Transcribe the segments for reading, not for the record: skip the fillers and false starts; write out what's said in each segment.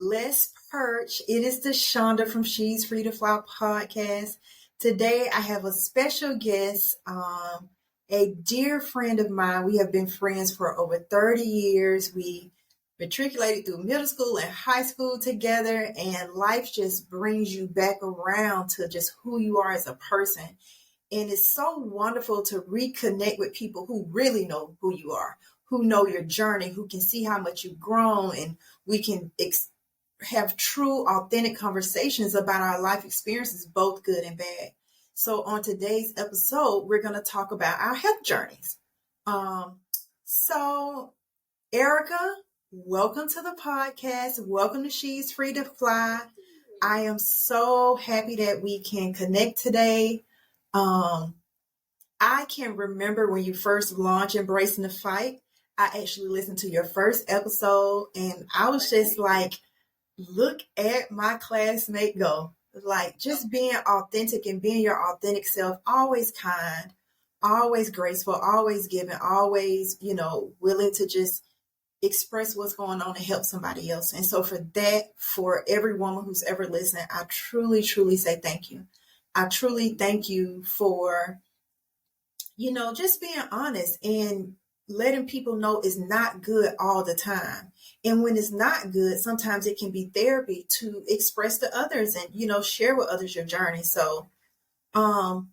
Let's perch. It is Deshonda from She's Free to Fly podcast. Today I have a special guest, a dear friend of mine. We have been friends for over 30 years. We matriculated through middle school and high school together, and life just brings you back around to just who you are as a person. And it's so wonderful to reconnect with people who really know who you are, who know your journey, who can see how much you've grown, and we can have true, authentic conversations about our life experiences, both good and bad. So on today's episode, we're going to talk about our health journeys. So Erica, welcome to the podcast. Welcome to She's Free to Fly. I am so happy that we can connect today. I can remember when you first launched Embracing the Fight. I actually listened to your first episode and I was just like, look at my classmate go. Like just being authentic and being your authentic self, always kind, always graceful, always giving, always, willing to just express what's going on and help somebody else. And so for that, for every woman who's ever listened, I truly, truly say thank you. I truly thank you for, just being honest and letting people know it's not good all the time. And when it's not good, sometimes it can be therapy to express to others and, share with others your journey. So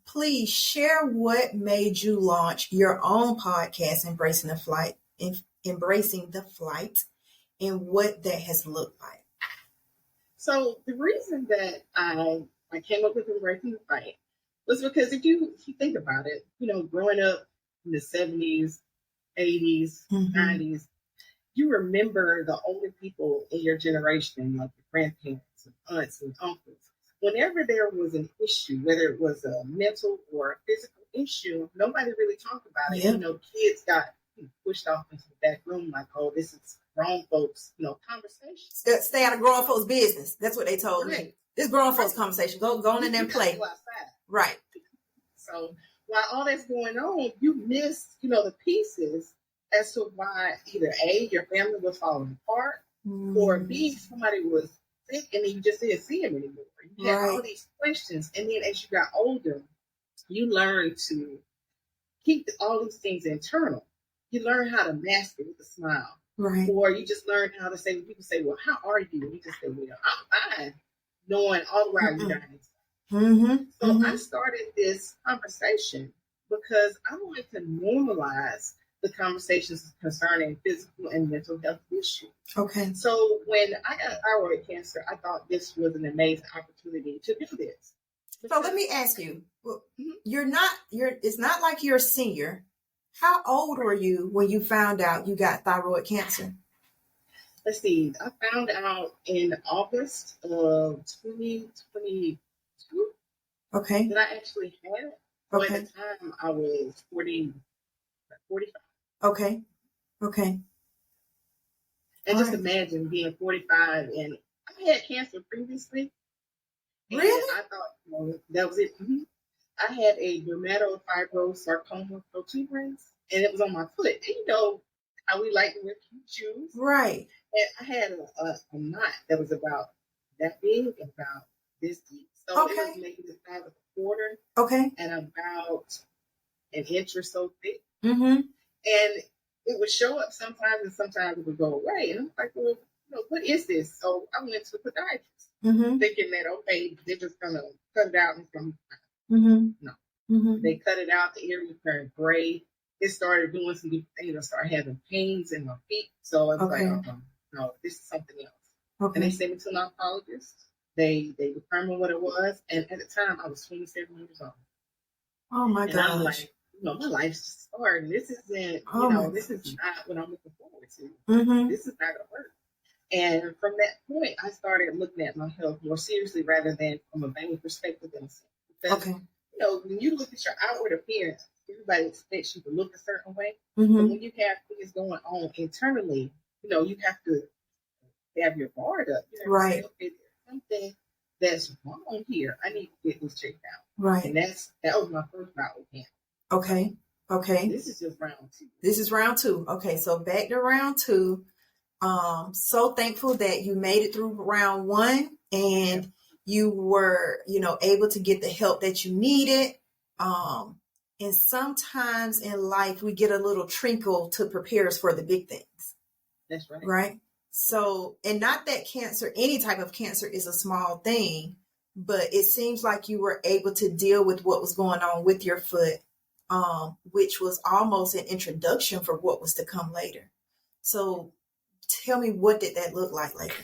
please share what made you launch your own podcast, Embracing the Flight, and what that has looked like. So the reason that I came up with Embracing the Fight was because if you think about it, growing up in the 70s, 80s, 90s, you remember the older people in your generation, like your grandparents and aunts and uncles. Whenever there was an issue, whether it was a mental or a physical issue, nobody really talked about it. Yeah. Kids got pushed off into the back room like, oh, this is grown folks, conversation. Stay out of grown folks' business. That's what they told me. This grown folks conversation. Go on in there and play. Right. So while all that's going on, you miss, the pieces as to why either A, your family was falling apart, or B, somebody was sick and then you just didn't see him anymore. You had all these questions. And then as you got older, you learned to keep all these things internal. You learn how to mask it with a smile. Right. Or you just learn how to say, when people say, well, how are you? You just say, well, I'm fine, knowing all around you dying. So I started this conversation because I wanted to normalize the conversations concerning physical and mental health issues. Okay. So when I got thyroid cancer, I thought this was an amazing opportunity to do this. So let me ask you, well, it's not like you're a senior. How old were you when you found out you got thyroid cancer? Let's see. I found out in August of 2022. Okay. That I actually had it. Okay. At the time, I was 45. Okay. And just imagine being 45, and I had cancer previously. Really? I thought, that was it. I had a dermatofibrosarcoma protuberance, and it was on my foot. And how we like to wear cute shoes. Right. And I had a knot that was about that big, about this deep. So it was maybe the size of a quarter. Okay. And about an inch or so thick. And it would show up sometimes, and sometimes it would go away. And I'm like, well, what is this? So I went to the podiatrist, thinking that, okay, they're just going to cut it out and come. No. They cut it out. The area turned gray. It started doing some different things. I started having pains in my feet. So I was like, no, this is something else. Okay. And they sent me to an oncologist. They determined what it was. And at the time, I was 27 years old. Oh, my gosh. I'm like, my life's just starting. This isn't, this is not what I'm looking forward to. This is not going to work. And from that point, I started looking at my health more seriously rather than from a vain perspective. Because, when you look at your outward appearance, everybody expects you to look a certain way. But when you have things going on internally, you have to have your guard up. Right. Say, okay, there's something that's wrong here. I need to get this checked out. Right. And that was my first bout with cancer. Okay. This is just round 2. This is round 2. Okay, so back to round 2. So thankful that you made it through round one and you were, able to get the help that you needed. And sometimes in life, we get a little trinkle to prepare us for the big things. That's right. Right. So, and not that cancer, any type of cancer is a small thing, but it seems like you were able to deal with what was going on with your foot, which was almost an introduction for what was to come later. So tell me, what did that look like later?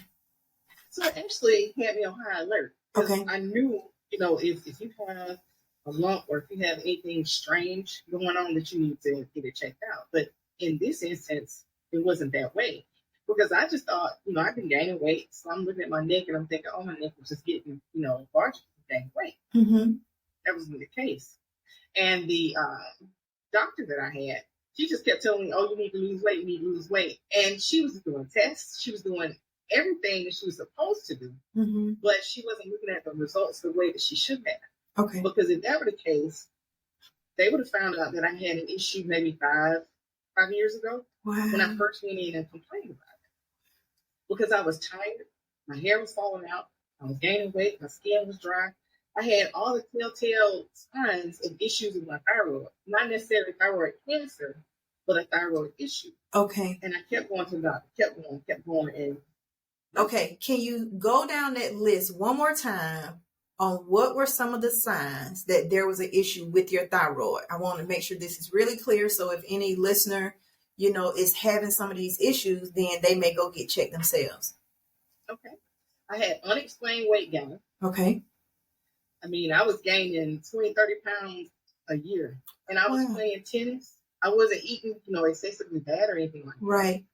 So it actually had me on high alert. Okay. I knew, if you have a lump or if you have anything strange going on, that you need to get it checked out. But in this instance, it wasn't that way. Because I just thought, I've been gaining weight. So I'm looking at my neck and I'm thinking, oh, my neck was just getting, larger from gaining weight. Mm-hmm. That wasn't the case. And the doctor that I had, she just kept telling me, oh, you need to lose weight, you need to lose weight. And she was doing tests. She was doing everything that she was supposed to do. Mm-hmm. But she wasn't looking at the results the way that she should have. Okay. Because if that were the case, they would have found out that I had an issue maybe five years ago. Wow. When I first went in and complained about it. Because I was tired, my hair was falling out, I was gaining weight, my skin was dry. I had all the telltale signs of issues with my thyroid. Not necessarily thyroid cancer, but a thyroid issue. Okay. And I kept going to the doctor, kept going. And okay, can you go down that list one more time on what were some of the signs that there was an issue with your thyroid? I want to make sure this is really clear. So if any listener, is having some of these issues, then they may go get checked themselves. Okay. I had unexplained weight gain. Okay. I mean, I was gaining 20, 30 pounds a year. And I was playing tennis. I wasn't eating, excessively bad or anything like that. Right.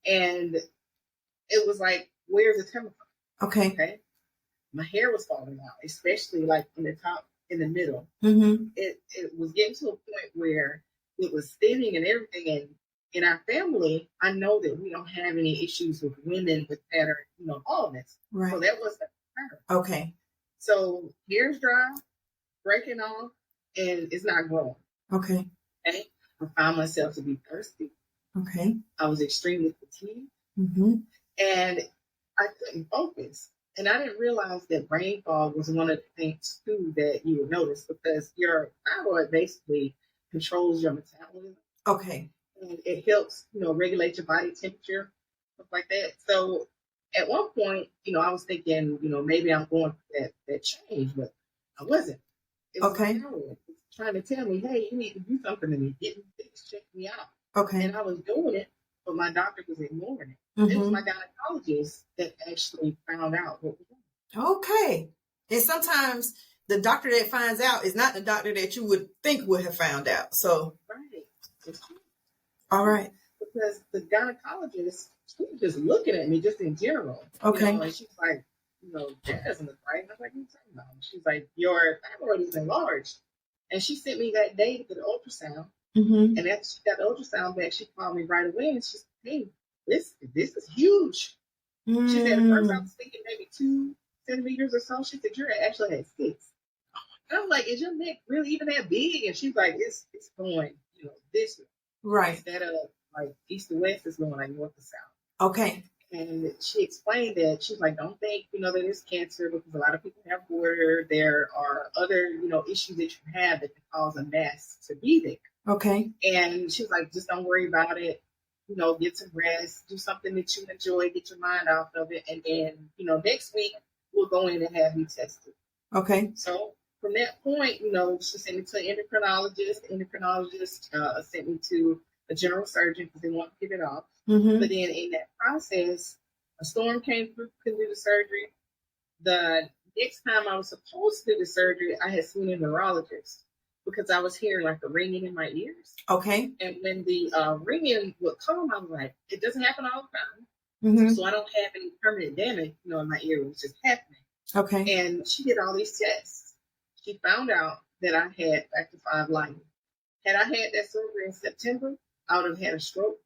And it was like, where's it coming from? Okay. My hair was falling out, especially like in the top, in the middle. Mm-hmm. It was getting to a point where it was thinning and everything. And in our family, I know that we don't have any issues with women with pattern, baldness. Right. So that was the pattern. Okay. So hair's dry, breaking off, and it's not growing. Okay. I found myself to be thirsty. Okay. I was extremely fatigued. Mm-hmm. And I couldn't focus. And I didn't realize that brain fog was one of the things, too, that you would notice, because your thyroid basically controls your metabolism. Okay. And it helps, regulate your body temperature, stuff like that. So at one point, I was thinking, maybe I'm going through that change, but I wasn't. It was okay. Trying to tell me, hey, you need to do something to me. Get things, check me out. Okay. And I was doing it, but my doctor was ignoring it. Mm-hmm. It was my gynecologist that actually found out what was wrong. Okay. And sometimes the doctor that finds out is not the doctor that you would think would have found out. So. Right. It's true. All right. Because the gynecologist, she was just looking at me just in general. Okay. And she's like, that doesn't look right. And I was like, what are you talking about? She's like, your thyroid is enlarged. And she sent me that day to get an ultrasound. Mm-hmm. And after she got the ultrasound back, she called me right away and she said, hey, this is huge. Mm-hmm. She said, at first I was thinking maybe 2 centimeters or so. She said, you're actually at 6. And I'm like, is your neck really even that big? And she's like, it's going, this way. Right. Instead of like east to west, it's going like north to south. Okay. And she explained that she's like, don't think, that it's cancer, because a lot of people have water. There are other, issues that you have that can cause a mass to be there. Okay. And she's like, just don't worry about it. Get some rest, do something that you enjoy, get your mind off of it. And then, next week we'll go in and have you tested. Okay. So from that point, she sent me to an endocrinologist. The endocrinologist sent me to a general surgeon because they want to get it off. Mm-hmm. But then in that process, a storm came through, couldn't do the surgery. The next time I was supposed to do the surgery, I had seen a neurologist because I was hearing like a ringing in my ears. Okay. And when the ringing would come, I was like, it doesn't happen all the time. Mm-hmm. So I don't have any permanent damage, in my ear. It was just happening. Okay. And she did all these tests. She found out that I had factor V lightning. Had I had that surgery in September, I would have had a stroke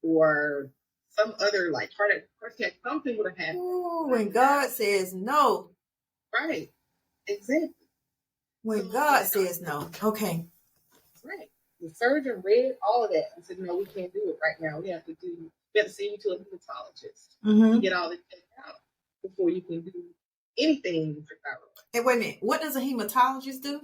or some other like heart attack. Something would have happened. Ooh, when God says no. Right. Exactly. When God says no. Okay. Right. The surgeon read all of that and said, no, we can't do it right now. We have to do you have to send you to a hematologist to get all this checked out before you can do anything with your thyroid. And wait a minute, what does a hematologist do?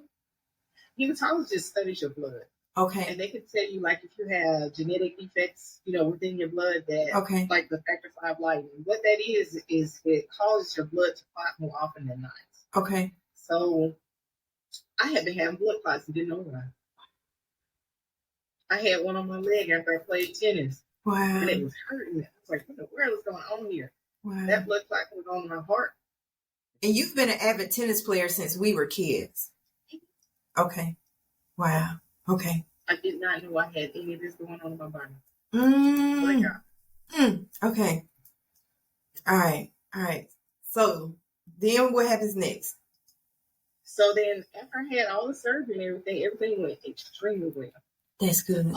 Hematologist studies your blood. Okay. And they can tell you, like, if you have genetic defects, within your blood that, like the factor V lightning, what that is it causes your blood to clot more often than not. Okay. So I had been having blood clots and didn't know why. I had one on my leg after I played tennis. Wow. And it was hurting me. I was like, what the world is going on here? Wow. That blood clot was on my heart. And you've been an avid tennis player since we were kids. Okay. Wow. Okay. I did not know I had any of this going on in my body. Okay. All right. So then what happens next? So then after I had all the surgery and everything went extremely well. That's good.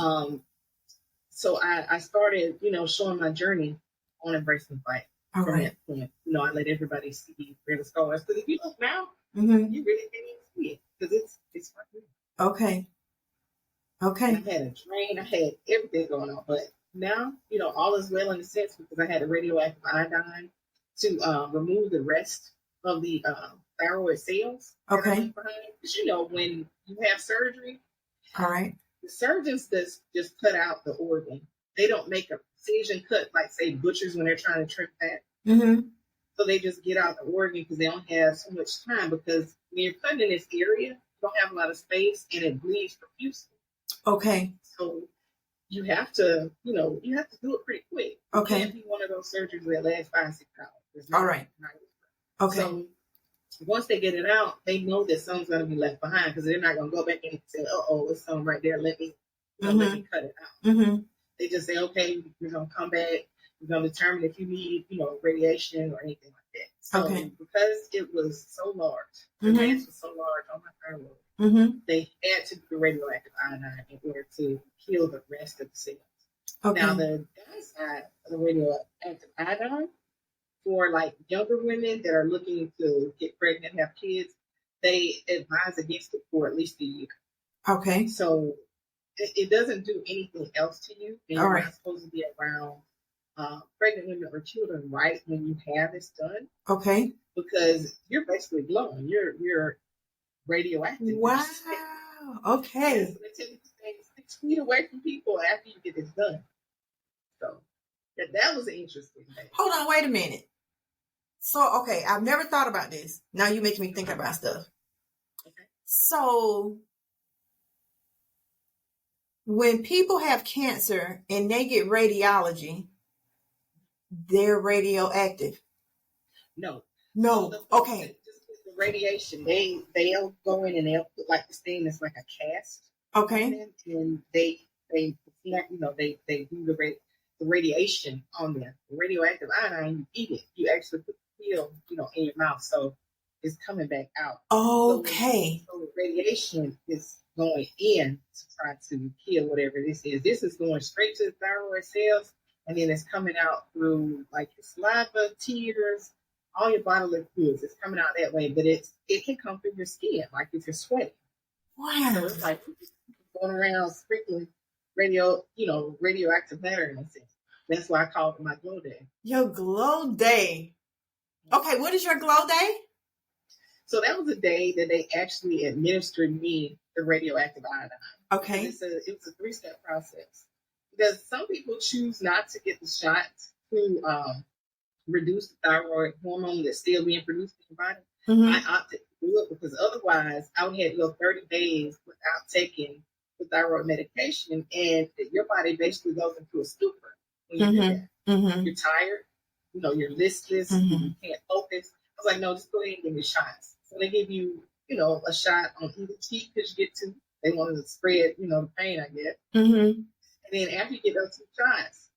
So I started, showing my journey on Embracing the Fight. From that point, I let everybody see where the scars. Because if you look now, you really can't even see it because it's right there. Okay. And I had a drain. I had everything going on, but now all is well in a sense because I had a radioactive iodine to remove the rest of the thyroid cells. Okay. Because when you have surgery, the surgeons just cut out the organ. They don't make a precision cut like, say, butchers when they're trying to trim fat. So they just get out the organ because they don't have so much time. Because when you're cutting in this area, you don't have a lot of space and it bleeds profusely. Okay. So you have to, do it pretty quick. Okay. It can't be one of those surgeries that last 5-6 hours. All right. Okay. So once they get it out, they know that some's going to be left behind because they're not going to go back and say, it's some right there. Let me cut it out. They just say, okay, we're going to come back. We're going to determine if you need, radiation or anything like that. So because it was so large, the mass was so large on my thyroid, they had to do the radioactive iodine in order to kill the rest of the cells. Okay. Now, the downside of the radioactive iodine for like younger women that are looking to get pregnant and have kids, they advise against it for at least a year. Okay. So it doesn't do anything else to you. And you're not supposed to be around pregnant women or children right when you have this done. Okay. Because you're basically glowing. You're radioactive. Wow. Okay. Yeah, so they tell you to stay 6 feet away from people after you get this done. So that was an interesting thing. Hold on, wait a minute. So, okay, I've never thought about this. Now you're making me think about stuff. Okay. So, when people have cancer and they get radiology, they're radioactive. No. Okay. Just with the radiation, they'll go in and they'll put like this thing that's like a cast. Okay. And they do the radiation on there. The radioactive iodine, you eat it. You actually put the pill, in your mouth, so it's coming back out. Okay. So the radiation is going in to try to kill whatever this is. This is going straight to the thyroid cells, and then it's coming out through like your saliva, tears, all your bodily fluids. It's coming out that way, but it can come through your skin, like if you're sweating. Wow. So it's like going around sprinkling radioactive matter in a sense. That's why I call it my glow day. Your glow day. Okay, what is your glow day? So that was a day that they actually administered me the radioactive iodine. Okay. It was a 3-step process. Because some people choose not to get the shot to reduce the thyroid hormone that's still being produced in your body. I opted to do it because otherwise I would have to go 30 days without taking the thyroid medication, and your body basically goes into a stupor when you do that. You're tired, you're listless, you can't focus. I was like, no, just go ahead and give me shots. So they give you, a shot on either cheek because you get 2. They wanted to spread, the pain, I guess. And then after you get those 2 shots,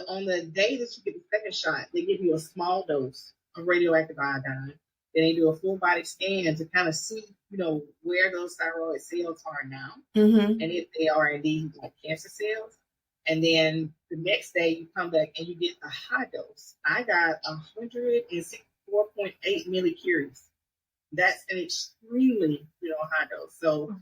on the day that you get the second shot, they give you a small dose of radioactive iodine. Then they do a full body scan to kind of see, where those thyroid cells are now, and if they are indeed like cancer cells. And then the next day you come back and you get a high dose. I got 164.8 millicuries. That's an extremely, high dose. So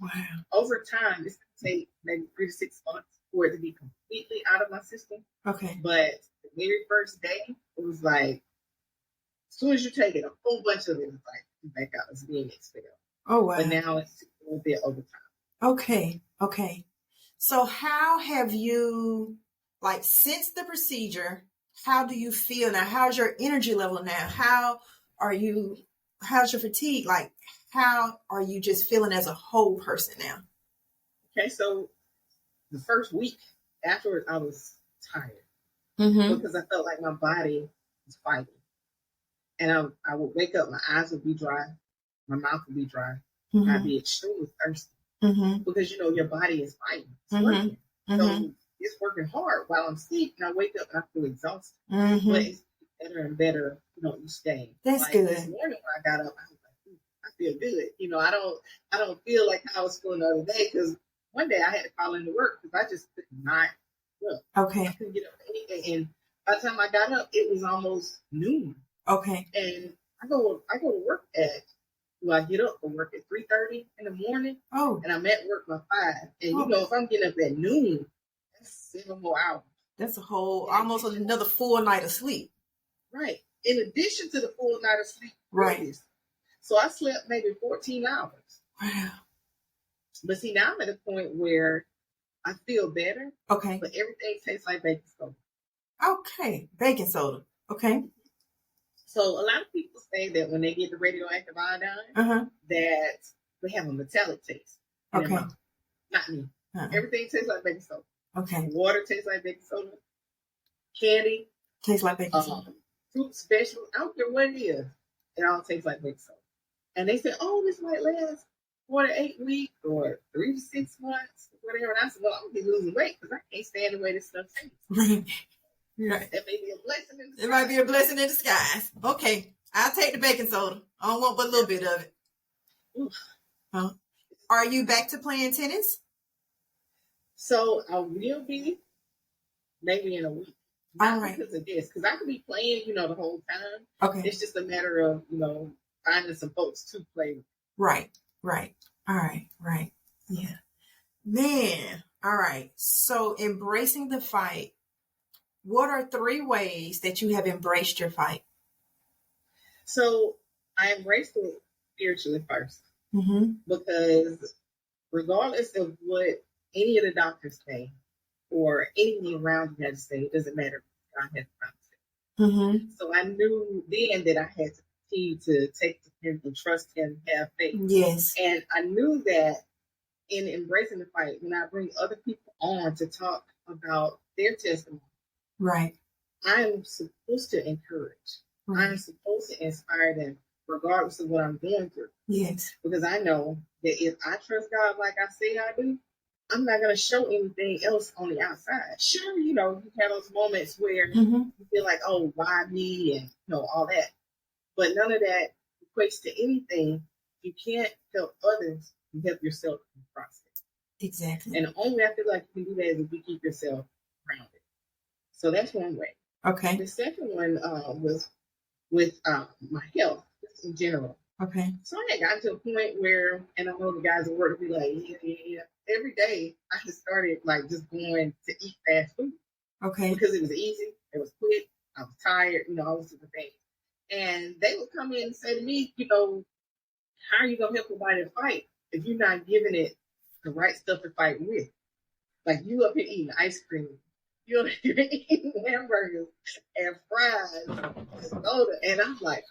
over time, this could take maybe 3 to 6 months for it to be completely out of my system. Okay. But the very first day, it was like, as soon as you take it, a whole bunch of it is like back out. It's being expelled. Oh, wow. But now it's a little bit over time. Okay. Okay. So how have you, like, since the procedure, how do you feel now? How's your energy level now? How's your fatigue? Like, how are you just feeling as a whole person now? Okay, so the first week afterwards, I was tired because I felt like my body was fighting. And I would wake up, my eyes would be dry, my mouth would be dry, I'd be extremely thirsty because, your body is fighting, it's working. So it's working hard while I'm asleep, and I wake up and I feel exhausted. But it's better and better, each day. That's good. This morning when I got up, I was like, I feel good. I don't feel like I was feeling the other day, because one day I had to call into work because I just could not get up. Okay. I couldn't get up for anything. And by the time I got up, it was almost noon. Okay. And I go to work I get up for work at 3:30 in the morning. Oh. And I'm at work by 5. And if I'm getting up at noon, that's 7 more hours. That's a whole, almost another full night of sleep. Right. In addition to the full night of sleep. Right. So I slept maybe 14 hours. Wow. But see, now I'm at a point where I feel better. Okay. But everything tastes like baking soda. Okay. Baking soda. Okay. So a lot of people say that when they get the radioactive iodine, that they have a metallic taste. Okay. Not me. Everything tastes like baking soda. Okay. Water tastes like baking soda. Candy tastes like baking soda. Fruits, vegetables, I don't care what it is. It all tastes like baking soda. And they say, oh, this might last 4 to 8 weeks or 3 to 6 months, whatever. And I said, well, I'm going to be losing weight because I can't stand the way this stuff tastes. Right. That may be a blessing in disguise. It might be a blessing in disguise. Okay. I'll take the baking soda. I don't want but a little bit of it. Huh? Are you back to playing tennis? So I will be maybe in a week. All right. Because of this. Because I could be playing, the whole time. Okay. It's just a matter of, finding some folks to play with. Right. All right. Yeah. Man. All right. So embracing the fight. What are 3 ways that you have embraced your fight? So I embraced it spiritually first. Because regardless of what any of the doctors say or anything around you had to say, it doesn't matter. God has promised it. So I knew then that I had to continue to take to Him and trust Him, have faith. Yes. And I knew that in embracing the fight, when I bring other people on to talk about their testimony, right, I am supposed to encourage. Right. I'm supposed to inspire them, regardless of what I'm going through. Yes. Because I know that if I trust God like I say I do, I'm not going to show anything else on the outside. Sure, you have those moments where you feel like, oh, why me? And, all that. But none of that equates to anything. You can't help others, you help yourself in the process. Exactly. And the only way I feel like you can do that is if you keep yourself grounded. So that's one way. Okay. The second one was with my health, just in general. Okay. So I had gotten to a point where, and I know the guys at work would be like, yeah. Every day I just started just going to eat fast food. Okay. Because it was easy, it was quick, I was tired, all those different things. And they would come in and say to me, how are you going to help somebody to fight if you're not giving it the right stuff to fight with? Like, you up here eating ice cream, you're eating hamburgers and fries and soda. And I'm like,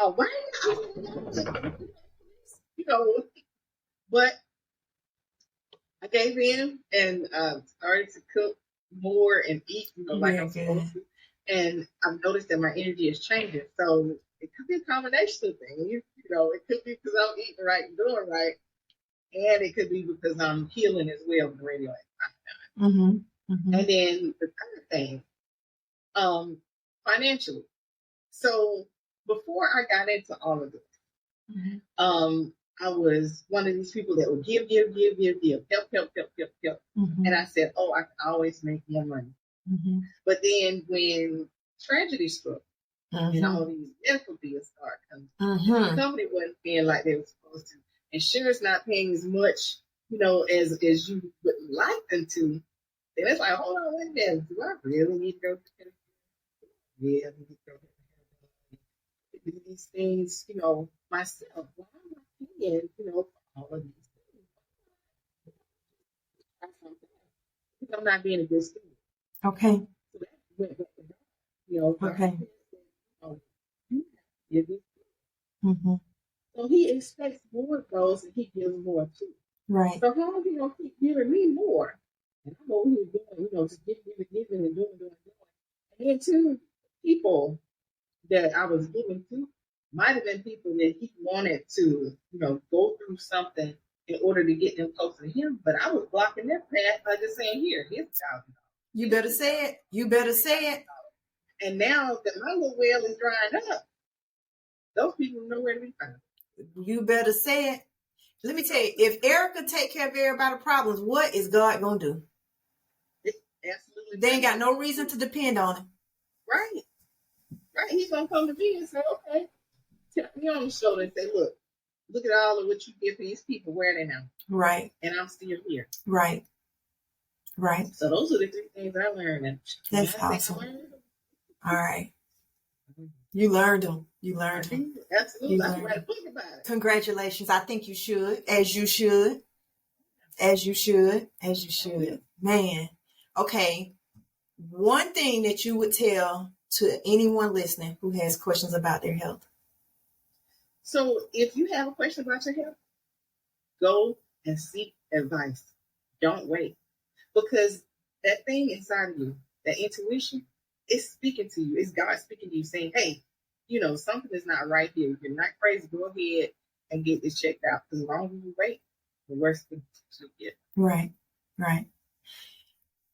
oh, why are you but I gave in and started to cook more and eat, like I'm supposed to. And I've noticed that my energy is changing. So it could be a combination of things. It could be because I'm eating right and doing right. And it could be because I'm healing as well with radioactive iodine. And then the third thing, financially. So before I got into all of this, I was one of these people that would give, help. And I said, oh, I can always make more money. But then when tragedy struck and all these medical bills started coming, the company wasn't paying like they were supposed to. Insurance not paying as much, as you would like them to. And it's like, hold on, wait a minute. Do I really need to go to the Yeah, I need to go to do these things, myself. Why am I paying, all of these things? Because I'm not being a good student. Okay. So that went back to God. Okay. You give me. Mm-hmm. So he expects more of those and he gives more too. Right. So how is he going to keep giving me more? And I'm over here doing, just giving and doing. And then two people that I was giving to might have been people that he wanted to, go through something in order to get them closer to him. But I was blocking their path by just saying, here, here's $1,000. You better say it. You better say it. And now that my little well is drying up, those people know where to be found. You better say it. Let me tell you, if Erica take care of everybody's problems, what is God going to do? Absolutely. They ain't got no reason to depend on him. Right. Right. He's going to come to me and say, okay, tap me on the shoulder and say, look at all of what you give these people. Where are they now? Right. And I'm still here. Right. Right. So those are the 3 things I learned. And that's awesome. All right. You learned them. You learned them. Absolutely. You learned. I read a book about it. Congratulations. I think you should. As you should. As you should. As you should. Man. Okay. One thing that you would tell to anyone listening who has questions about their health. So if you have a question about your health, go and seek advice. Don't wait. Because that thing inside of you, that intuition, it's speaking to you. It's God speaking to you saying, hey, something is not right here. You're not crazy. Go ahead and get this checked out. Because the longer you wait, the worse things you get. Right. Right.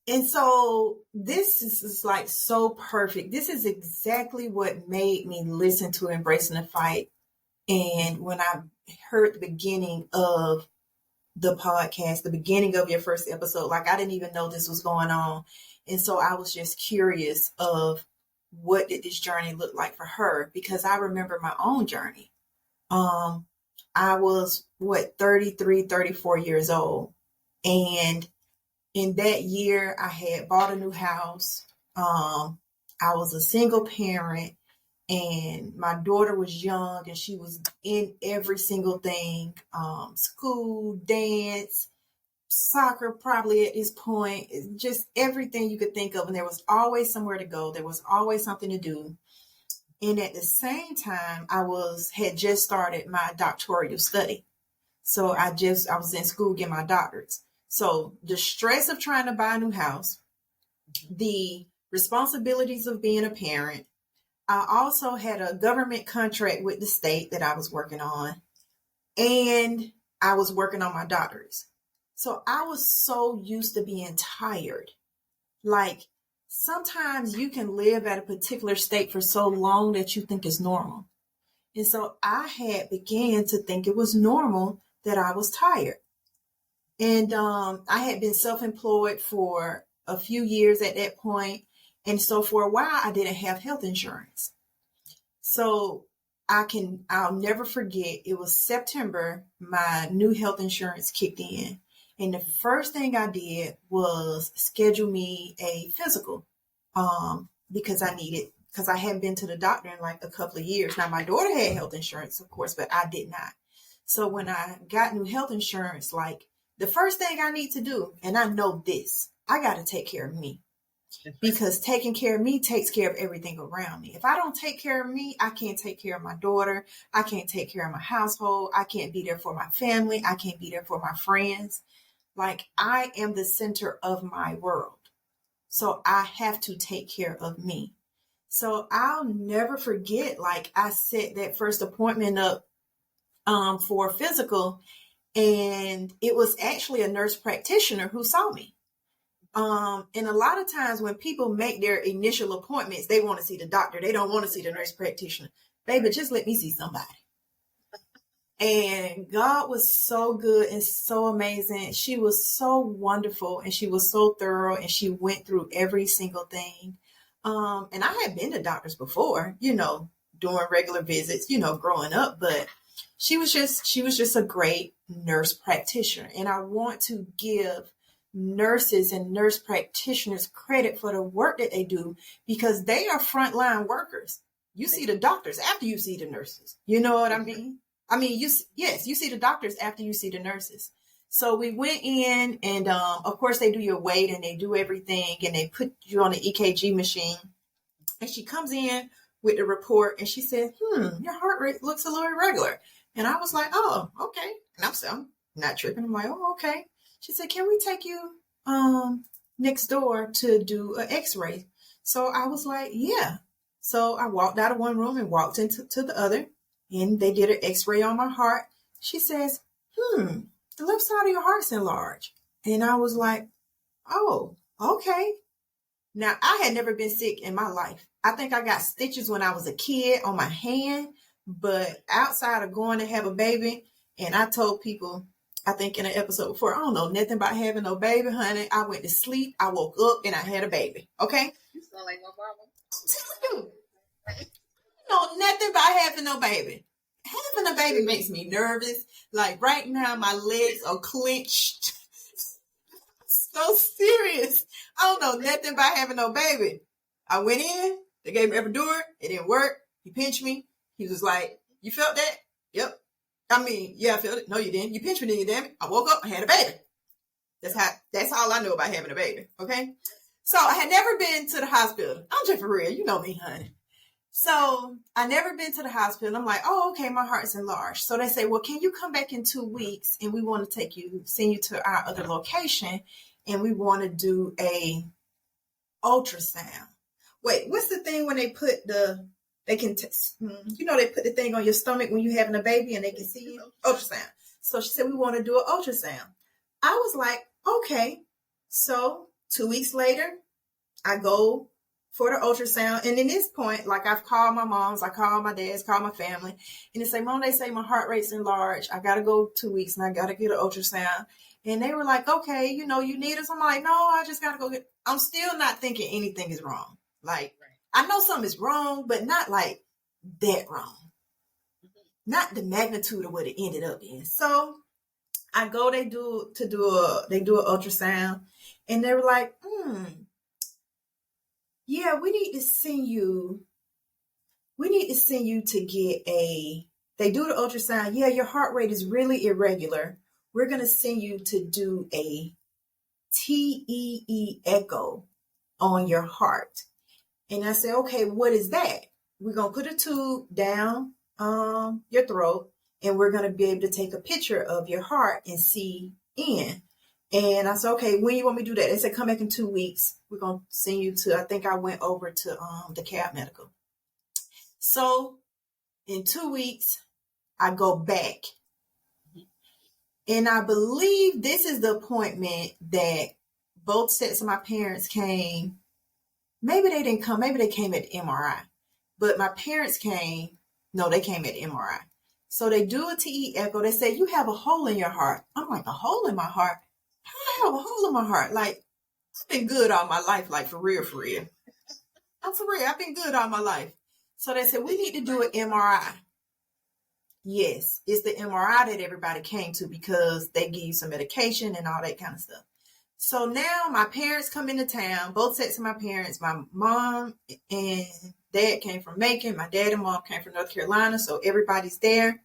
And so this is like so perfect. This is exactly what made me listen to Embracing the Fight. And when I heard the beginning of the podcast, the beginning of your first episode, like I didn't even know this was going on. And so I was just curious of what did this journey look like for her? Because I remember my own journey. I was 33, 34 years old. And in that year, I had bought a new house. I was a single parent and my daughter was young and she was in every single thing, school, dance, soccer, probably at this point, just everything you could think of. And there was always somewhere to go. There was always something to do. And at the same time, I had just started my doctoral study. So I was in school getting my doctorates. So the stress of trying to buy a new house, the responsibilities of being a parent. I also had a government contract with the state that I was working on, and I was working on my doctorates. So I was so used to being tired. Like sometimes you can live at a particular state for so long that you think it's normal. And so I had began to think it was normal that I was tired. And I had been self-employed for a few years at that point. And so for a while, I didn't have health insurance. So I'll never forget, it was September, my new health insurance kicked in. And the first thing I did was schedule me a physical because I hadn't been to the doctor in like a couple of years. Now, my daughter had health insurance, of course, but I did not. So when I got new health insurance, like the first thing I need to do, and I know this, I got to take care of me. Because taking care of me takes care of everything around me. If I don't take care of me, I can't take care of my daughter. I can't take care of my household. I can't be there for my family. I can't be there for my friends. Like I am the center of my world. So I have to take care of me. So I'll never forget, like I set that first appointment up for a physical, and it was actually a nurse practitioner who saw me. And a lot of times when people make their initial appointments, they want to see the doctor. They don't want to see the nurse practitioner. Baby, just let me see somebody. And God was so good and so amazing. She was so wonderful and she was so thorough and she went through every single thing. And I had been to doctors before, doing regular visits, growing up, but she was just a great nurse practitioner. And I want to give nurses and nurse practitioners credit for the work that they do, because they are frontline workers. You see the doctors after you see the nurses. You know what I mean? You see the doctors after you see the nurses. So we went in, and of course they do your weight and they do everything, and they put you on the EKG machine. And she comes in with the report, and she said, your heart rate looks a little irregular. And I was like, oh, okay. And I'm not tripping. I'm like, oh, okay. She said, can we take you next door to do an x-ray? So I was like, yeah. So I walked out of one room and walked into the other, and they did an x-ray on my heart. She says, the left side of your heart's enlarged. And I was like, oh, okay. Now, I had never been sick in my life. I think I got stitches when I was a kid on my hand, but outside of going to have a baby, and I told people, I think in an episode before, I don't know nothing about having no baby, honey. I went to sleep, I woke up, and I had a baby. Okay? You sound like my mama. I'm telling you. You know nothing about having no baby. Having a baby makes me nervous. Like right now, my legs are clenched. So serious. I don't know nothing about having no baby. I went in, they gave me epidural, it didn't work. He pinched me. He was like, you felt that? Yep. Yeah, I felt it. No, you didn't. You pinched me, didn't you, damn it? I woke up, I had a baby. That's all I know about having a baby. Okay? So I had never been to the hospital. I'm just for real. You know me, honey. So I never been to the hospital. I'm like, oh, okay, my heart's enlarged. So they say, well, can you come back in 2 weeks, and we want to send you to our other location, and we want to do a ultrasound. Wait, what's the thing when they put they put the thing on your stomach when you're having a baby and they can see you? Ultrasound. So she said, we want to do an ultrasound. I was like, okay. So 2 weeks later, I go for the ultrasound. And in this point, like I've called my moms, I called my dads, called my family. And they say, Mom, they say my heart rate's enlarged. I got to go 2 weeks and I got to get an ultrasound. And they were like, okay, you need us. I'm like, no, I just got to go get. I'm still not thinking anything is wrong. Like, I know something is wrong, but not like that wrong. Not the magnitude of what it ended up in. So I go, they do an ultrasound, and they were like, yeah, we need to send you to get they do the ultrasound. Yeah, your heart rate is really irregular. We're going to send you to do a TEE echo on your heart. And I said, okay, what is that? We're going to put a tube down your throat, and we're going to be able to take a picture of your heart and see in. And I said, okay, when you want me to do that? They said, come back in 2 weeks. We're going to send you to, I think I went over to the Cab Medical. So in 2 weeks, I go back. And I believe this is the appointment that both sets of my parents came. Maybe they didn't come. Maybe they came at the MRI. But my parents came. No, they came at the MRI. So they do a TE echo. They say, you have a hole in your heart. I'm like, a hole in my heart? How do I have a hole in my heart? Like, I've been good all my life. Like, for real, for real. I'm for real. I've been good all my life. So they said, we need to do an MRI. Yes, it's the MRI that everybody came to because they give you some medication and all that kind of stuff. So now my parents come into town, both sets of my parents. My mom and dad came from Macon. My dad and mom came from North Carolina. So everybody's there.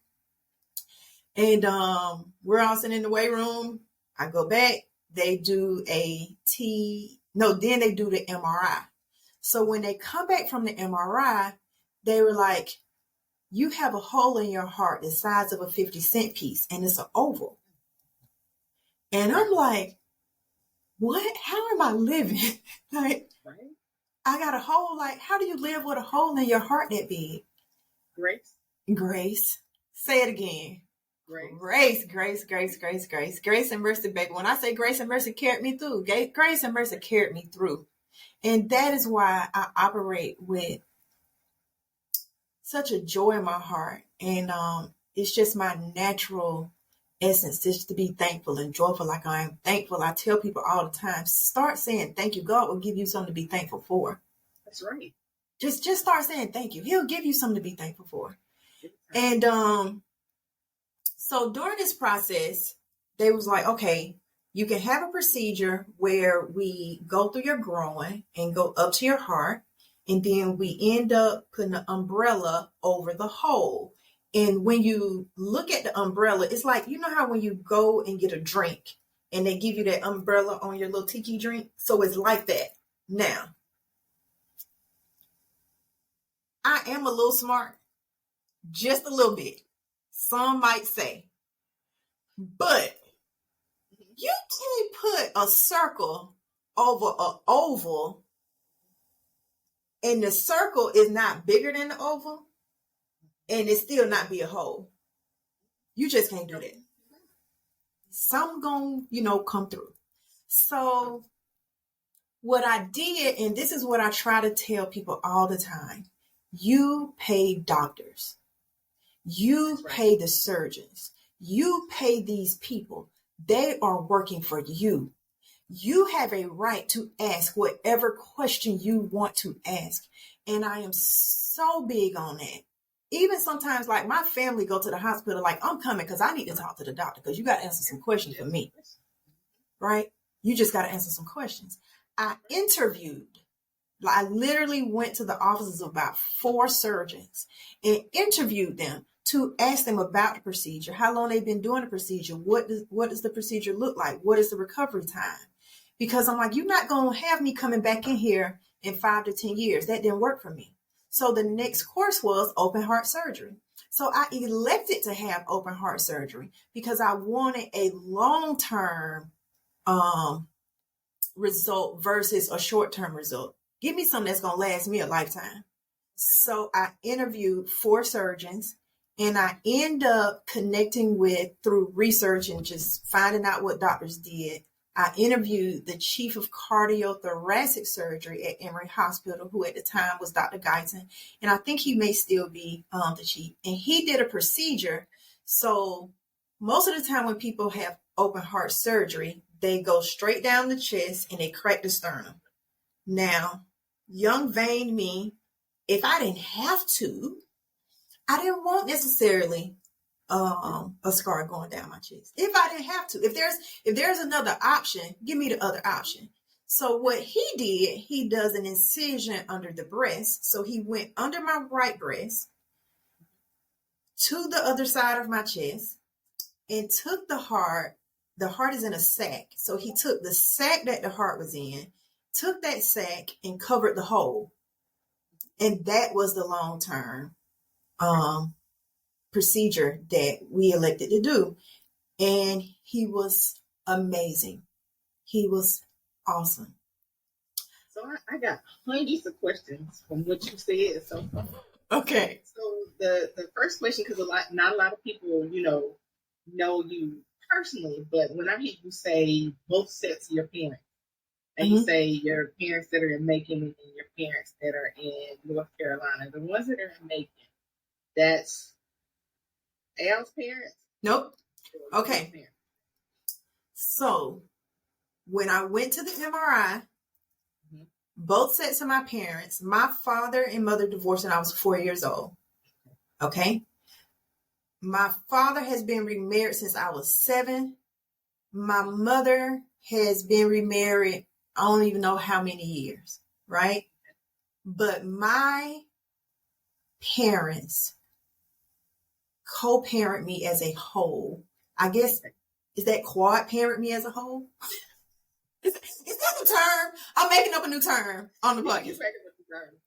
And we're all sitting in the weight room. I go back. They do then they do the MRI. So when they come back from the MRI, they were like, you have a hole in your heart the size of a 50-cent piece, and it's an oval. And I'm like, what? How am I living? Like, right? I got a hole. Like, how do you live with a hole in your heart that big? Grace. Say it again. Grace and mercy, baby. When I say grace and mercy carried me through, grace and mercy carried me through. And that is why I operate with such a joy in my heart. And it's just my natural essence just to be thankful and joyful like I am thankful. I tell people all the time, start saying thank you. God will give you something to be thankful for. That's right. Just start saying thank you. He'll give you something to be thankful for. And so during this process, they was like, okay, You can have a procedure where we go through your groin and go up to your heart, and then we end up putting an umbrella over the hole. And when you look at the umbrella, it's like, you know how when you go and get a drink and they give you that umbrella on your little tiki drink? So it's like that. Now, I am a little smart, just a little bit. Some might say. But you can't put a circle over an oval and the circle is not bigger than the oval and it still not be a hole. You just can't do that. Some gonna, come through. So what I did, and this is what I try to tell people all the time, you pay doctors. You pay the surgeons. You pay these people. They are working for you. You have a right to ask whatever question you want to ask. And I am so big on that. Even sometimes, like, my family go to the hospital, like, I'm coming because I need to talk to the doctor because you got to answer some questions for me. Right? You just got to answer some questions. I literally went to the offices of about 4 surgeons and interviewed them to ask them about the procedure, how long they've been doing the procedure, what does the procedure look like, what is the recovery time? Because I'm like, you're not going to have me coming back in here in 5 to 10 years. That didn't work for me. So the next course was open heart surgery. So I elected to have open heart surgery because I wanted a long-term result versus a short-term result. Give me something that's going to last me a lifetime. So I interviewed 4 surgeons and I end up connecting through research and just finding out what doctors did. I interviewed the chief of cardiothoracic surgery at Emory Hospital, who at the time was Dr. Guyton. And I think he may still be the chief. And he did a procedure. So most of the time when people have open heart surgery, they go straight down the chest and they crack the sternum. Now, young vain me, if I didn't have to, I didn't want necessarily a scar going down my chest. If I didn't have to, if there's another option, give me the other option. So what he did, he does an incision under the breast. So he went under my right breast to the other side of my chest and took the heart. The heart is in a sac. So he took the sac that the heart was in, took that sac and covered the hole. And that was the long-term procedure that we elected to do. And he was amazing. He was awesome. So I got hundreds of questions from what you said so far. Okay. So the first question, because not a lot of people, know you personally, but when I hear you say both sets of your parents, and you say your parents that are in Macon and your parents that are in North Carolina, the ones that are in Macon, that's Al's parents? Nope. Okay. So when I went to the MRI, both sets of my parents, my father and mother divorced when I was 4 years old. Okay. My father has been remarried since I was 7. My mother has been remarried, I don't even know how many years, right? But my parents co-parent me as a whole. I guess, is that quad parent me as a whole? Is that the term? I'm making up a new term on the podcast.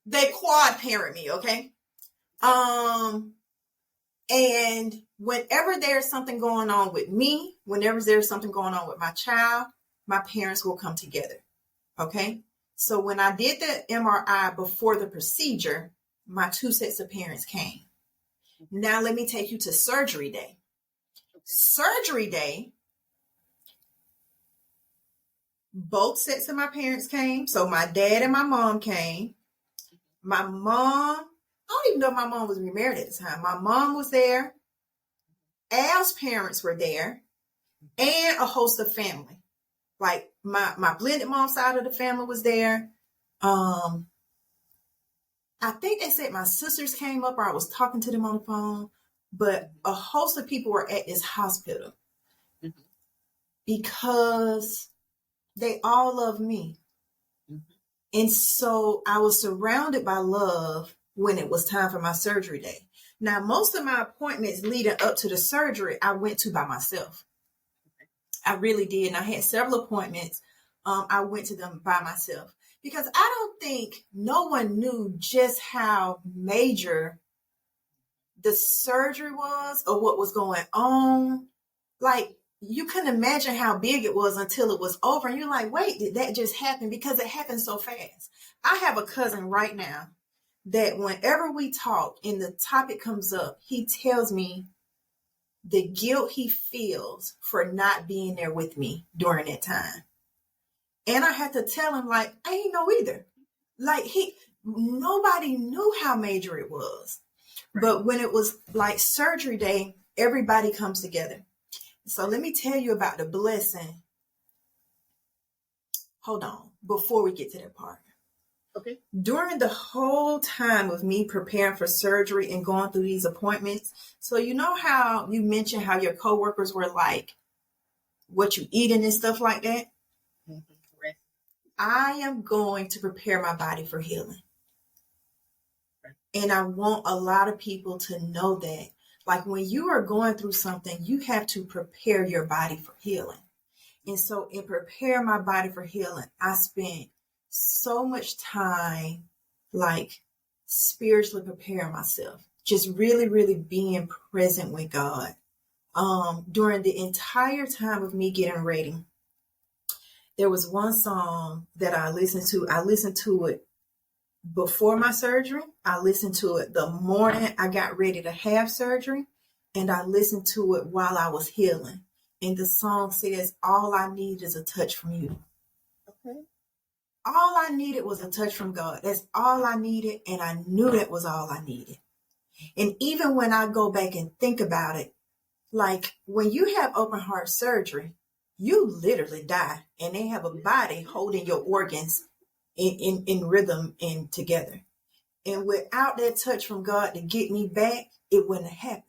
They quad parent me, okay? And whenever there's something going on with me, whenever there's something going on with my child, my parents will come together, okay? So when I did the MRI before the procedure, my 2 sets of parents came. Now let me take you to surgery day. Surgery day, both sets of my parents came. So my dad and my mom came. My mom, I don't even know if my mom was remarried at the time. My mom was there. Al's parents were there. And a host of family. Like my blended mom side of the family was there. I think they said my sisters came up or I was talking to them on the phone. But a host of people were at this hospital. because they all love me. Mm-hmm. And so I was surrounded by love when it was time for my surgery day. Now, most of my appointments leading up to the surgery, I went to by myself. I really did. And I had several appointments. I went to them by myself because I don't think no one knew just how major the surgery was or what was going on. Like, you couldn't imagine how big it was until it was over. And you're like, wait, did that just happen? Because it happened so fast. I have a cousin right now that whenever we talk and the topic comes up, he tells me the guilt he feels for not being there with me during that time. And I had to tell him, like, I ain't know either. Like, nobody knew how major it was. Right. But when it was like surgery day, everybody comes together. So let me tell you about the blessing. Hold on, before we get to that part. Okay. During the whole time of me preparing for surgery and going through these appointments, so you know how you mentioned how your coworkers were like, what you eating and stuff like that? Mm-hmm. Correct. I am going to prepare my body for healing. Right. And I want a lot of people to know that. Like, when you are going through something, you have to prepare your body for healing. And so in preparing my body for healing, I spent so much time, like, spiritually preparing myself, just really, really being present with God. During the entire time of me getting ready, there was one song that I listened to. I listened to it before my surgery. I listened to it the morning I got ready to have surgery. And I listened to it while I was healing. And the song says, all I need is a touch from you. Okay. All I needed was a touch from God. That's all I needed. And I knew that was all I needed. And even when I go back and think about it, like, when you have open heart surgery, you literally die. And they have a body holding your organs in rhythm and together. And without that touch from God to get me back, it wouldn't have happened.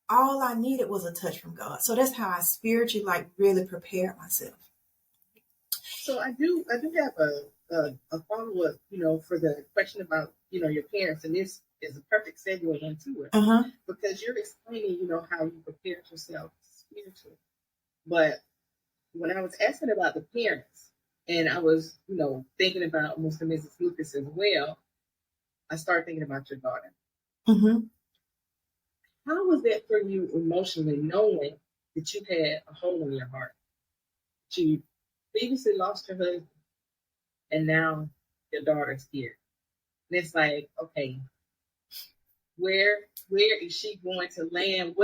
All I needed was a touch from God. So that's how I spiritually, like, really prepared myself. So I do have a follow-up, for the question about, your parents. And this is a perfect segue into it. Uh-huh. Because you're explaining, how you prepared yourself spiritually. But when I was asking about the parents, and I was, thinking about Mr. and Mrs. Lucas as well, I started thinking about your daughter. Mm-hmm. How was that for you emotionally, knowing that you had a hole in your heart? She previously lost her husband, and now your daughter's here. And it's like, okay, where is she going to land?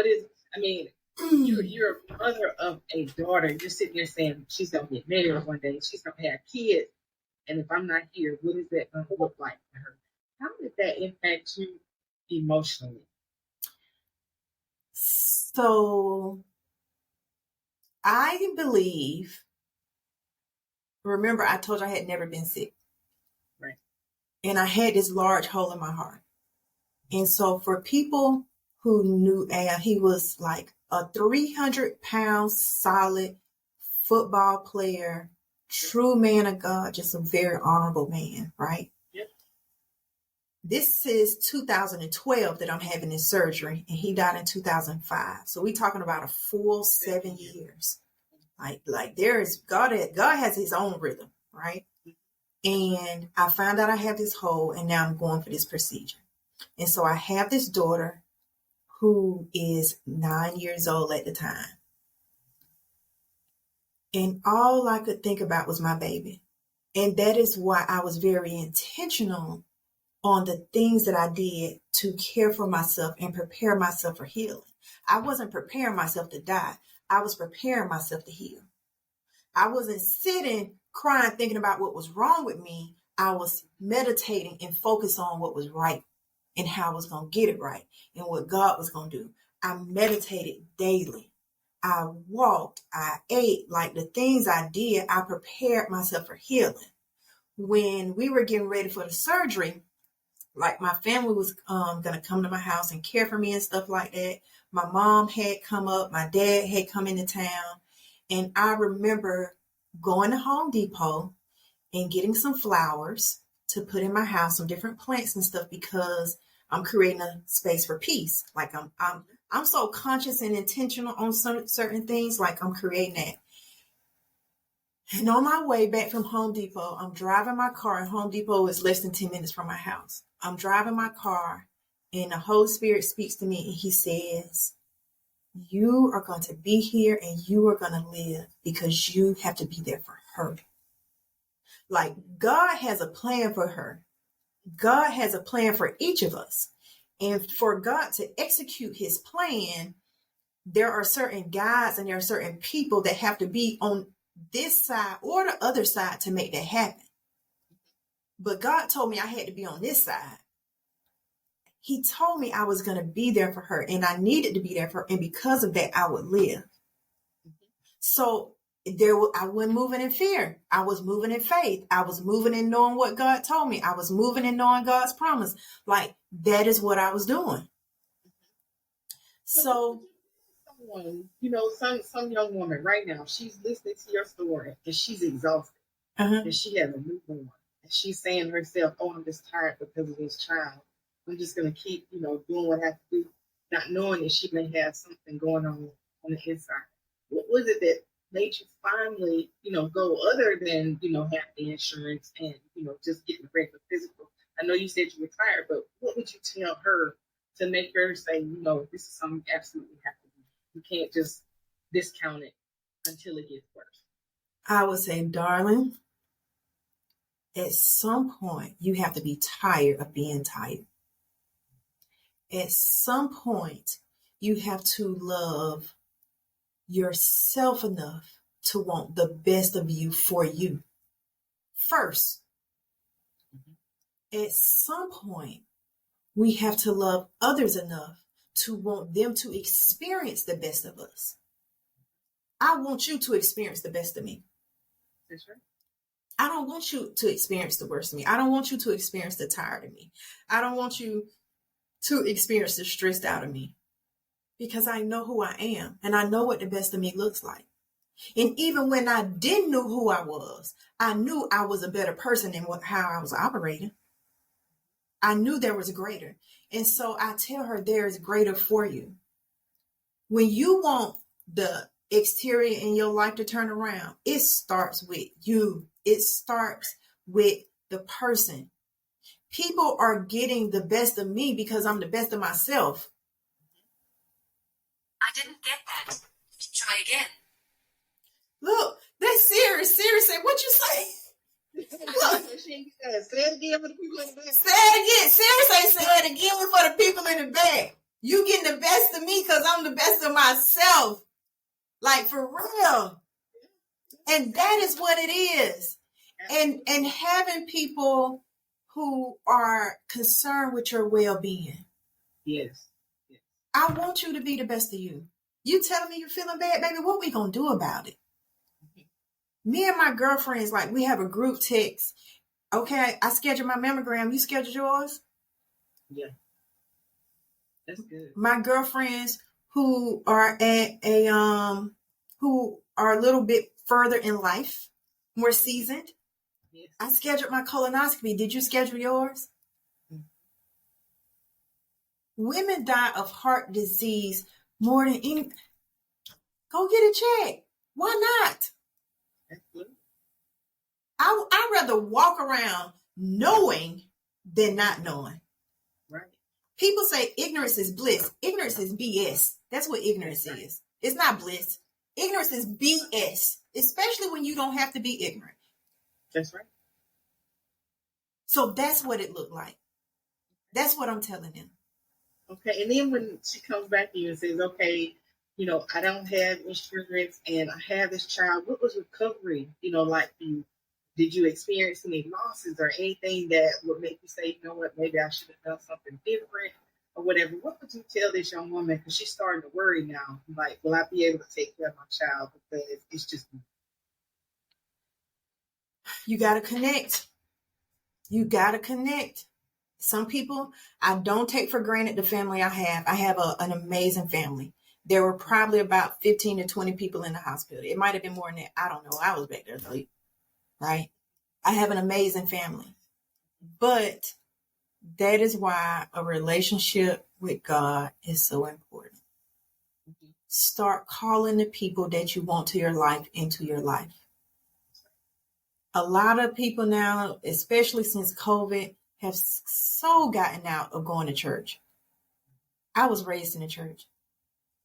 You're a mother of a daughter. You're sitting there saying she's going to get married one day. She's going to have kids. And if I'm not here, what is that going to look like for her? How did that impact you emotionally? So I believe, remember I told you I had never been sick. Right. And I had this large hole in my heart. And so for people who knew Al, he was like a 300-pound solid football player, true man of God, just a very honorable man, right? Yep. This is 2012 that I'm having this surgery, and he died in 2005. So we're talking about a full 7 years. Like there is God has his own rhythm, right? And I found out I have this hole, and now I'm going for this procedure. And so I have this daughter who is 9 years old at the time. And all I could think about was my baby. And that is why I was very intentional on the things that I did to care for myself and prepare myself for healing. I wasn't preparing myself to die. I was preparing myself to heal. I wasn't sitting crying thinking about what was wrong with me. I was meditating and focused on what was right and how I was going to get it right and what God was going to do. I meditated daily. I walked, I ate, like the things I did, I prepared myself for healing. When we were getting ready for the surgery, like my family was going to come to my house and care for me and stuff like that. My mom had come up, my dad had come into town. And I remember going to Home Depot and getting some flowers to put in my house, some different plants and stuff, because I'm creating a space for peace. Like I'm so conscious and intentional on certain things, like I'm creating that. And on my way back from Home Depot, I'm driving my car, and Home Depot is less than 10 minutes from my house. I'm driving my car, and the Holy Spirit speaks to me, and he says, you are going to be here and you are going to live because you have to be there for her. Like, God has a plan for her. God has a plan for each of us. And for God to execute his plan, there are certain guides and there are certain people that have to be on this side or the other side to make that happen. But God told me I had to be on this side. He told me I was going to be there for her, and I needed to be there for her. And because of that, I would live. So I wasn't moving in fear. I was moving in faith. I was moving in knowing what God told me. I was moving in knowing God's promise. Like, that is what I was doing. So someone, some young woman right now, she's listening to your story and she's exhausted. And she has a newborn. And she's saying to herself, oh, I'm just tired because of this child. I'm just going to keep, doing what I have to do, not knowing that she may have something going on the inside. What was it that made you finally, go other than, have the insurance and, just getting ready for physical? I know you said you were tired, but what would you tell her to make her say, this is something you absolutely have to do? You can't just discount it until it gets worse. I would say, darling, at some point, you have to be tired of being tired. At some point, you have to love yourself enough to want the best of you for you first. At some point, we have to love others enough to want them to experience the best of us. I want you to experience the best of me. That's right. I don't want you to experience the worst of me. I don't want you to experience the tired of me. I don't want you to experience the stressed out of me, because I know who I am and I know what the best of me looks like. And even when I didn't know who I was, I knew I was a better person than how I was operating. I knew there was greater. And so I tell her there is greater for you. When you want the exterior in your life to turn around, it starts with you. It starts with the person. People are getting the best of me because I'm the best of myself. I didn't get that. Try again. Look, that's serious. Seriously, what you say? Look. Say it again for the people in the back. Say it again. Seriously, say it again for the people in the back. You getting the best of me because I'm the best of myself. Like, for real. And that is what it is. And having people who are concerned with your well-being. Yes. I want you to be the best of you. You telling me you're feeling bad, baby? What we gonna do about it? Me and my girlfriends, like, we have a group text. Okay, I scheduled my mammogram. You scheduled yours? Yeah. That's good. My girlfriends who are who are a little bit further in life, more seasoned. Yes. I scheduled my colonoscopy. Did you schedule yours? Women die of heart disease more than any. Go get it checked. Why not? I'd rather walk around knowing than not knowing. Right. People say ignorance is bliss. Ignorance is BS. That's what ignorance is. It's not bliss. Ignorance is BS, especially when you don't have to be ignorant. That's right. So that's what it looked like. That's what I'm telling them. Okay, and then when she comes back to you and says, okay, I don't have insurance and I have this child, what was recovery, like for you? Did you experience any losses or anything that would make you say, you know what, maybe I should have done something different or whatever? What would you tell this young woman? Because she's starting to worry now. Like, will I be able to take care of my child? Because it's just... You got to connect. You got to connect. Some people, I don't take for granted the family I have. I have an amazing family. There were probably about 15 to 20 people in the hospital. It might have been more than that. I don't know. I was back there late, right? I have an amazing family. But that is why a relationship with God is so important. Start calling the people that you want to your life into your life. A lot of people now, especially since COVID, have so gotten out of going to church. I was raised in the church.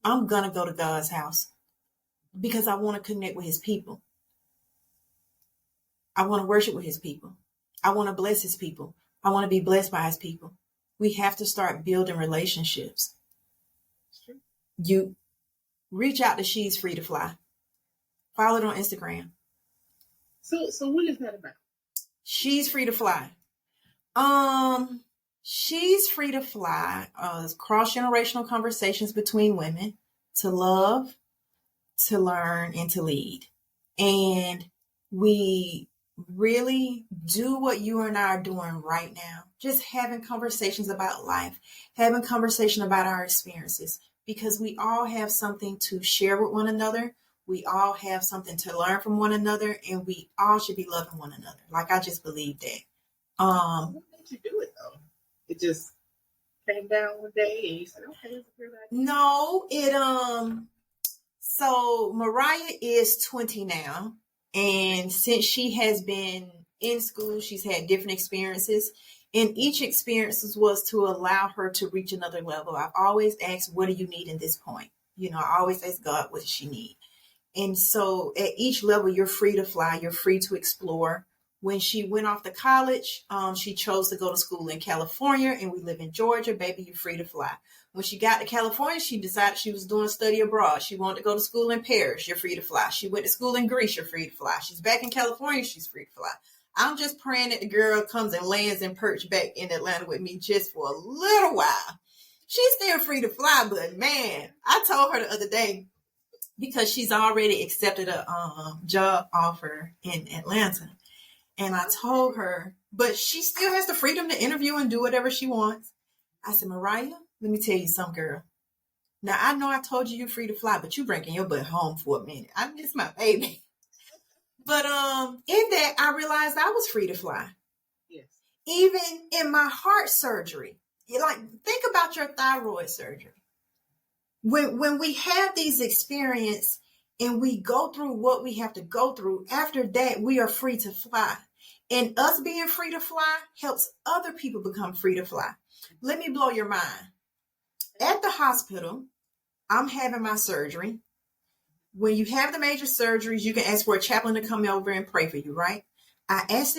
I'm going to go to God's house because I want to connect with his people. I want to worship with his people. I want to bless his people. I want to be blessed by his people. We have to start building relationships. You reach out to She's Free to Fly. Follow it on Instagram. So what is that about? She's Free to Fly. She's Free to Fly cross-generational conversations between women to love, to learn, and to lead. And we really do what you and I are doing right now. Just having conversations about life, having conversation about our experiences, because we all have something to share with one another. We all have something to learn from one another, and we all should be loving one another. Like, I just believe that. What made you do it though? It just came down one day and you said, okay, it's a good idea. No, so Mariah is 20 now. And since she has been in school, she's had different experiences. And each experience was to allow her to reach another level. I've always asked, what do you need in this point? I always ask God, what does she need? And so at each level, you're free to fly. You're free to explore. When she went off to college, she chose to go to school in California, and we live in Georgia. Baby, you're free to fly. When she got to California, she decided she was doing study abroad. She wanted to go to school in Paris. You're free to fly. She went to school in Greece. You're free to fly. She's back in California. She's free to fly. I'm just praying that the girl comes and lands and perch back in Atlanta with me just for a little while. She's still free to fly, but man, I told her the other day, because she's already accepted a job offer in Atlanta. And I told her, but she still has the freedom to interview and do whatever she wants. I said, Mariah, let me tell you something, girl. Now, I know I told you you're free to fly, but you bringing your butt home for a minute. I miss my baby. But in that, I realized I was free to fly. Yes. Even in my heart surgery. Think about your thyroid surgery. When we have these experiences and we go through what we have to go through, after that, we are free to fly. And us being free to fly helps other people become free to fly. Let me blow your mind. At the hospital, I'm having my surgery. When you have the major surgeries, you can ask for a chaplain to come over and pray for you, right? I asked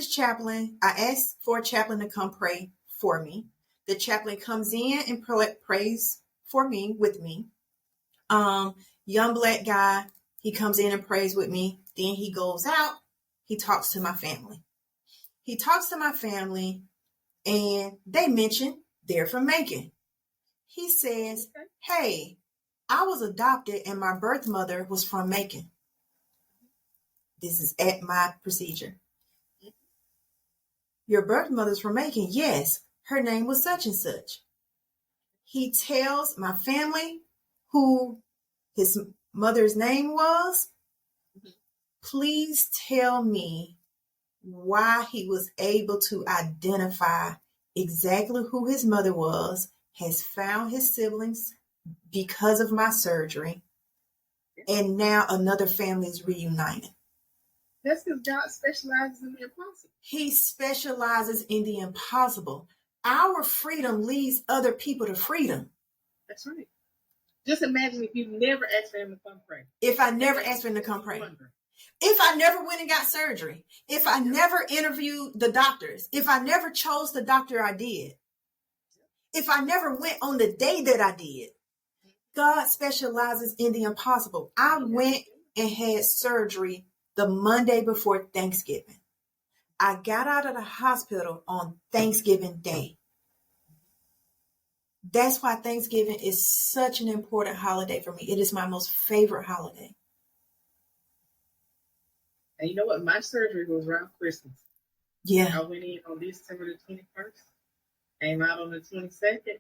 for a chaplain to come pray for me. The chaplain comes in and prays for me, with me. Young black guy, he comes in and prays with me. Then he goes out. He talks to my family. And they mention they're from Macon. He says, hey, I was adopted and my birth mother was from Macon. This is at my procedure. Your birth mother's from Macon? Yes, her name was such and such. He tells my family who his mother's name was. Please tell me why he was able to identify exactly who his mother was, has found his siblings because of my surgery, and now another family is reunited. That's because God specializes in the impossible. He specializes in the impossible. Our freedom leads other people to freedom. That's right. Just imagine if you never asked for him to come pray. If I never asked for him to come pray. If I never went and got surgery. If I never interviewed the doctors. If I never chose the doctor I did. If I never went on the day that I did. God specializes in the impossible. I went and had surgery the Monday before Thanksgiving. I got out of the hospital on Thanksgiving Day. That's why Thanksgiving is such an important holiday for me. It is my most favorite holiday. And you know what? My surgery was around Christmas. Yeah. I went in on December the 21st, came out on the 22nd,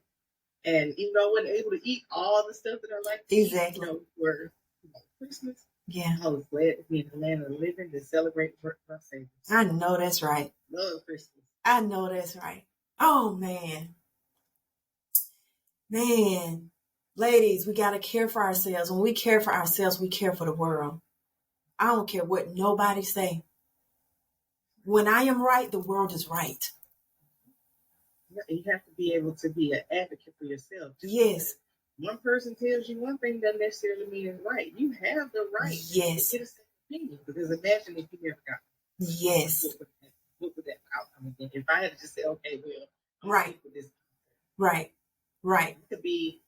And even though I wasn't able to eat all the stuff that I like to eat, for Christmas, I was glad to be in the land of the living to celebrate my Savior. I know that's right. Love Christmas. I know that's right. Oh, man. Man. Ladies, we got to care for ourselves. When we care for ourselves, we care for the world. I don't care what nobody say. When I am right, the world is right. You have to be able to be an advocate for yourself. Yes. One person tells you one thing doesn't necessarily mean it's right. You have the right to get a second opinion. Because imagine if you never got it. Yes. What would that outcome have been? If I had to just say, okay, well, right. Right. Right. It could be,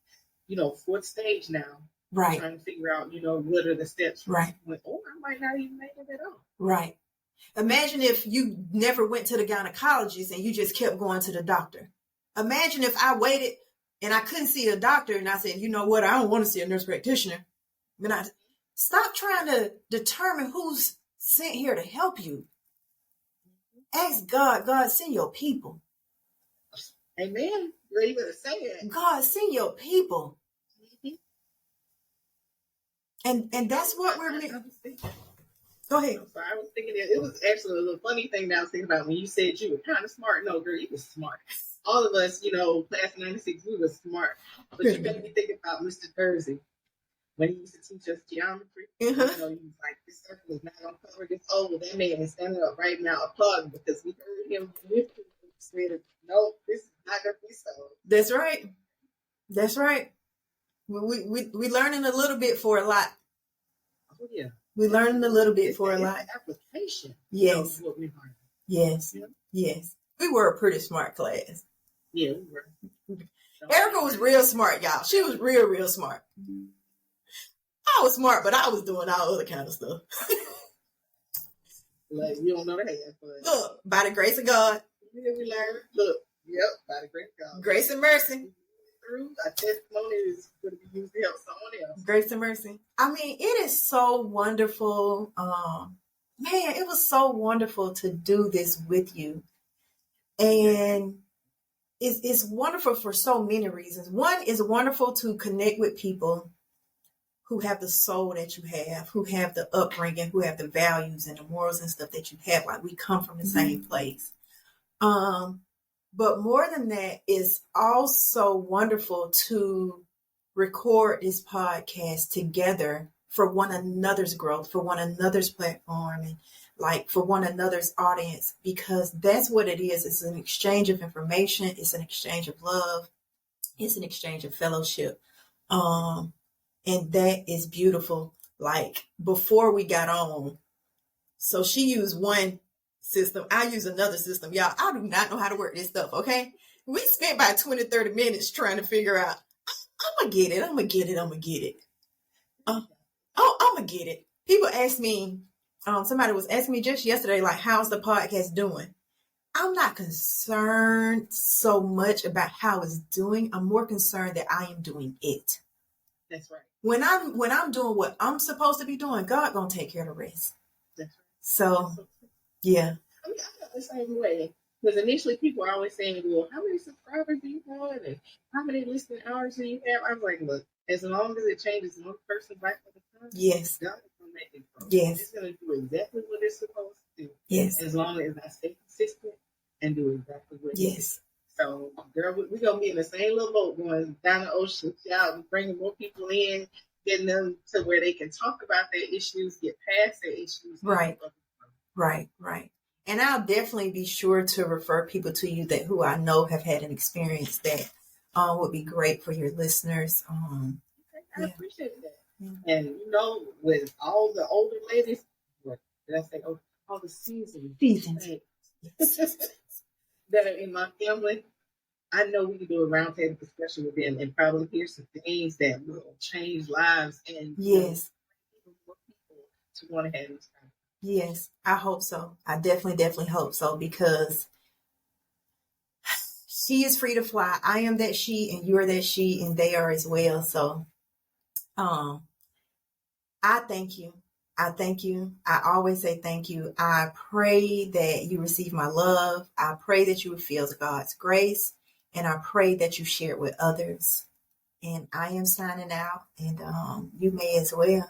fourth stage now. Right. Trying to figure out, what are the steps. Right. Or I might not even make it at all. Right. Imagine if you never went to the gynecologist and you just kept going to the doctor. Imagine if I waited and I couldn't see a doctor and I said, you know what, I don't want to see a nurse practitioner. Then I stop trying to determine who's sent here to help you. Ask God, God, send your people. Amen. You're able to say it. God, send your people. And that's what we're making. Go ahead. So I was thinking it was actually a little funny thing that I was thinking about when you said you were kind of smart. No, girl, you were smart. All of us, class of 96, we were smart. But you made me think about Mr. Thursday when he used to teach us geometry. He was like, this circle is not going to cover this oval. That man is standing up right now applauding because we heard him said, no, this is not going to be so. That's right. That's right. We learning a little bit for a lot. Oh, yeah. We learning a little bit for a lot. Application. Yes. What we learned. Yes. Yeah. Yes. We were a pretty smart class. Yeah, we were. Erica was real smart, y'all. She was real smart. I was smart, but I was doing all other kind of stuff. Like, you don't know the half, but look, by the grace of God. We learned. Look, by the grace of God. Grace and mercy. Through our testimony is going to be used to help someone else. Grace and mercy. I mean, it is so wonderful. Man, it was so wonderful to do this with you. And it's wonderful for so many reasons. One, is wonderful to connect with people who have the soul that you have, who have the upbringing, who have the values and the morals and stuff that you have. Like, we come from the same place. But more than that, it's also wonderful to record this podcast together for one another's growth, for one another's platform, and like for one another's audience, because that's what it is. It's an exchange of information. It's an exchange of love. It's an exchange of fellowship. And that is beautiful. Like, before we got on, so she used one system, I use another system. Y'all, I do not know how to work this stuff, okay? We spent about 20, 30 minutes trying to figure out, I'm going to get it. I'm going to get it. I'm going to get it. I'm going to get it. People ask me, somebody was asking me just yesterday, like, how's the podcast doing? I'm not concerned so much about how it's doing. I'm more concerned that I am doing it. That's right. When I'm doing what I'm supposed to be doing, God going to take care of the rest. That's right. So, yeah. I mean, I felt the same way. Because initially people are always saying, well, how many subscribers do you have? And how many listening hours do you have? I was like, look, as long as it changes one person's life at a time, yes, God is going to make it grow. Yes. It's going to do exactly what it's supposed to do. Yes. As long as I stay consistent and do exactly what it is. So, girl, we're going to be in the same little boat going down the ocean, out and bringing more people in, getting them to where they can talk about their issues, get past their issues. Right. Right. And I'll definitely be sure to refer people to you that who I know have had an experience that would be great for your listeners. I appreciate that. Yeah. And with all the older ladies, what did I say? Oh, all the seasons that are in my family, I know we can do a roundtable discussion with them and probably hear some things that will change lives and yes, more people to want to have this kind of. Yes, I hope so. I definitely hope so, because she is free to fly. I am that she, and you're that she, and they are as well. So, I thank you. I thank you. I always say thank you. I pray that you receive my love. I pray that you would feel God's grace And I pray that you share it with others. And I am signing out, and you may as well.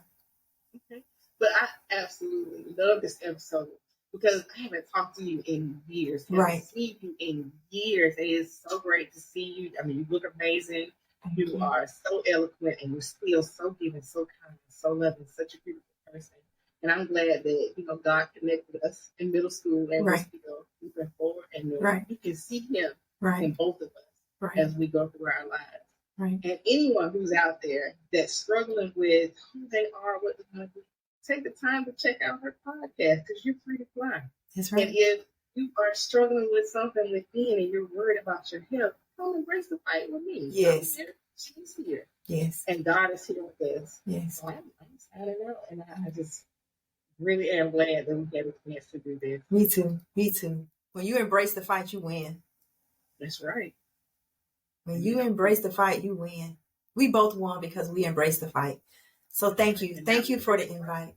Okay. But I absolutely love this episode because I haven't talked to you in years. I haven't seen you in years. It is so great to see you. I mean, you look amazing. You are so eloquent, and you're still so giving, so kind, so loving, such a beautiful person. And I'm glad that, God connected us in middle school and we're still moving forward. And you can see him in both of us as we go through our lives. Right. And anyone who's out there that's struggling with who they are, what they're going to do, take the time to check out her podcast because you're free to fly. That's right. And if you are struggling with something within and you're worried about your health, come embrace the fight with me. Yes. She's here. Yes. And God is here with us. Yes. So I'm signing out, and I just really am glad that we had a chance to do this. Me too. Me too. When you embrace the fight, you win. That's right. When you embrace the fight, you win. We both won because we embraced the fight. So thank you. Thank you for the invite.